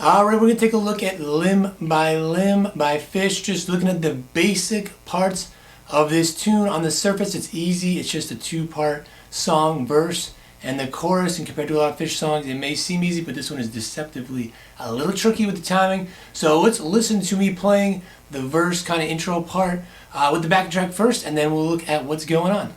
Alright, we're going to take a look at Limb by Limb by Phish, just looking at the basic parts of this tune. On the surface it's easy, it's just a two-part song, verse, and the chorus, and compared to a lot of Phish songs it may seem easy, but this one is deceptively a little tricky with the timing. So let's listen to me playing the verse kind of intro part with the backing track first, and then we'll look at what's going on.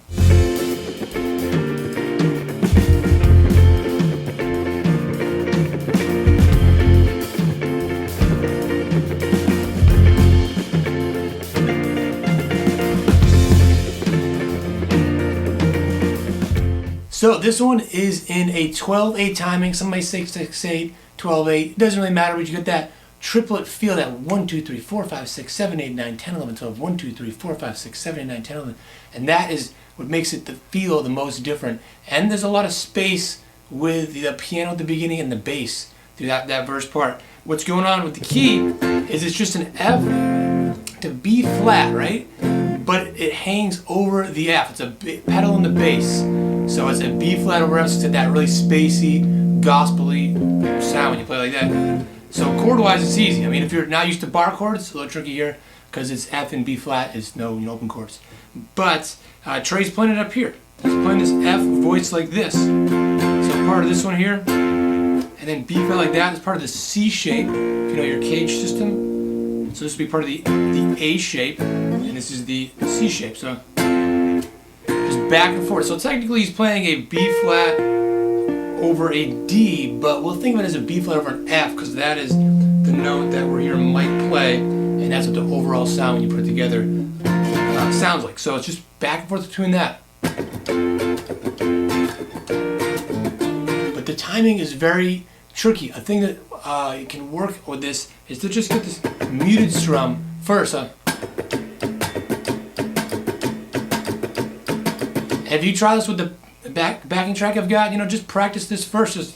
So this one is in a 12/8 timing. Some may say 6/8, 12/8. It doesn't really matter, but you get that triplet feel, that 1, 2, 3, 4, 5, 6, 7, 8, 9, 10, 11, 12. 1, 2, 3, 4, 5, 6, 7, 8, 9, 10, 11. And that is what makes it feel the most different. And there's a lot of space with the piano at the beginning and the bass through that verse part. What's going on with the key is it's just an F to B flat, right? But it hangs over the F. It's a pedal in the bass. So it's a B flat over F, so it's that really spacey, gospel-y sound when you play like that. So chord-wise, it's easy. I mean, if you're not used to bar chords, it's a little tricky here because it's F and B flat, it's no open chords. But Trey's playing it up here. He's playing this F voice like this. So part of this one here, and then B flat like that is part of the C shape, if you know your cage system. So this would be part of the A shape, and this is the C shape. So back and forth. So technically he's playing a B flat over a D, but we'll think of it as a B flat over an F because that is the note that we're here might play, and that's what the overall sound when you put it together sounds like. So it's just back and forth between that. But the timing is very tricky. A thing that you can work with this is to just get this muted strum first. If you try this with the backing track I've got, just practice this first,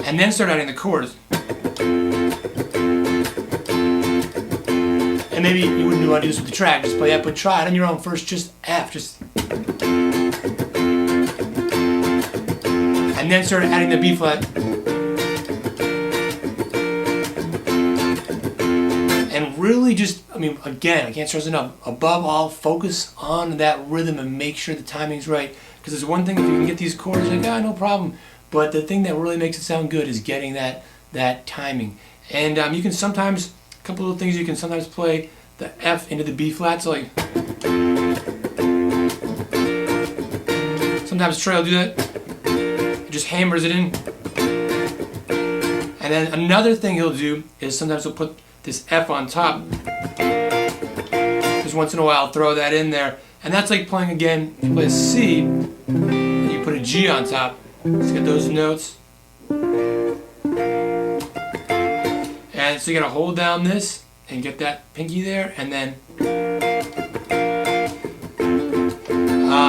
and then start adding the chords. And maybe you wouldn't want to do this with the track, just play F, but try it on your own first, just F, and then start adding the B flat. And really just, again, I can't stress enough, above all, focus on that rhythm and make sure the timing's right. Because there's one thing, if you can get these chords, like, no problem. But the thing that really makes it sound good is getting that timing. And you can sometimes, a couple of things, you can sometimes play the F into the B flat. So like, sometimes Trey will do that. He just hammers it in. And then another thing he'll do is sometimes he'll put this F on top. Just once in a while, throw that in there. And that's like playing again, you play a C, and you put a G on top. Let's get those notes. And so you gotta hold down this and get that pinky there, and then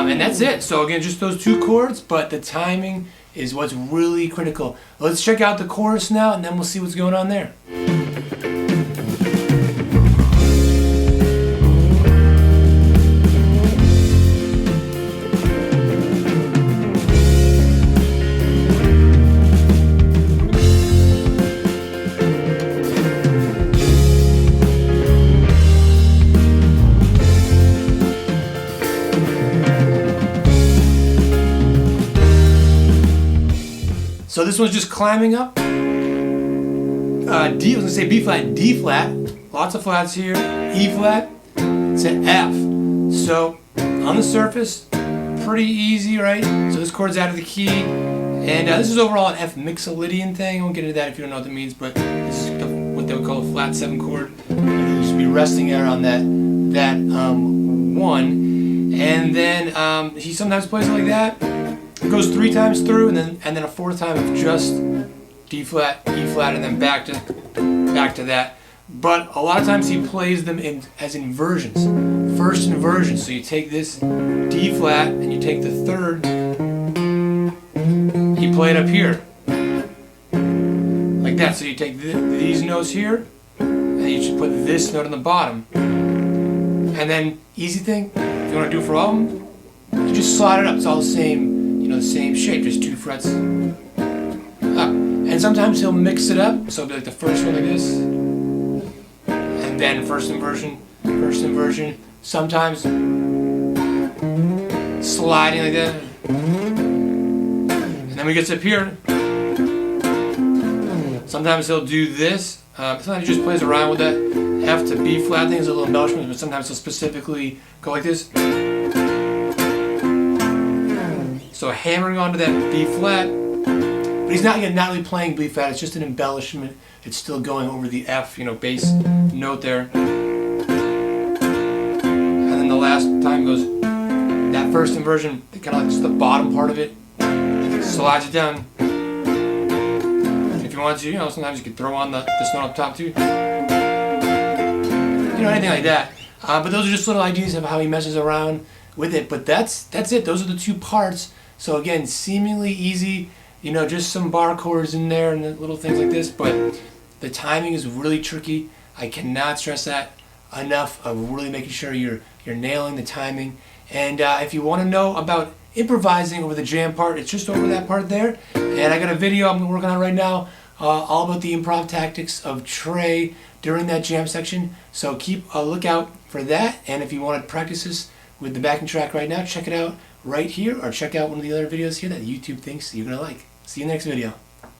and that's it. So again, just those two chords, but the timing is what's really critical. Let's check out the chorus now, and then we'll see what's going on there. So this one's just climbing up. I was gonna say B flat, D flat. Lots of flats here. E flat. It's an F. So on the surface, pretty easy, right? So this chord's out of the key, and this is overall an F mixolydian thing. I won't get into that if you don't know what that means, but this is what they would call a flat 7 chord. You should be resting there on that 1, and then he sometimes plays it like that. It goes 3 times through, and then a 4th time of just D flat, E flat, and then back to that. But a lot of times he plays them as inversions. First inversion. So you take this D flat and you take the 3rd. You play it up here, like that. So you take these notes here, and you should put this note on the bottom. And then easy thing, if you want to do it for all of them, you just slide it up. It's all the same. The same shape, just 2 frets up. And sometimes he'll mix it up, so it'll be like the first one like this, and then first inversion, sometimes sliding like that, and then we get up here. Sometimes he'll do this, sometimes he just plays around with that F to B flat things, a little embellishment, but sometimes he'll specifically go like this. So hammering onto that B flat, but he's not really playing B flat, it's just an embellishment. It's still going over the F, bass note there. And then the last time goes, that first inversion, kind of like just the bottom part of it, slides it down. If you want to, sometimes you could throw on this note up top too. Anything like that. But those are just little ideas of how he messes around with it. But that's it. Those are the 2 parts. So again, seemingly easy. Just some bar chords in there and little things like this. But the timing is really tricky. I cannot stress that enough of really making sure you're nailing the timing. And if you want to know about improvising over the jam part, it's just over that part there. And I got a video I'm working on right now all about the improv tactics of Trey during that jam section. So keep a lookout for that. And if you want to practice this with the backing track right now, check it out right here, or check out one of the other videos here that YouTube thinks you're going to like. See you in the next video.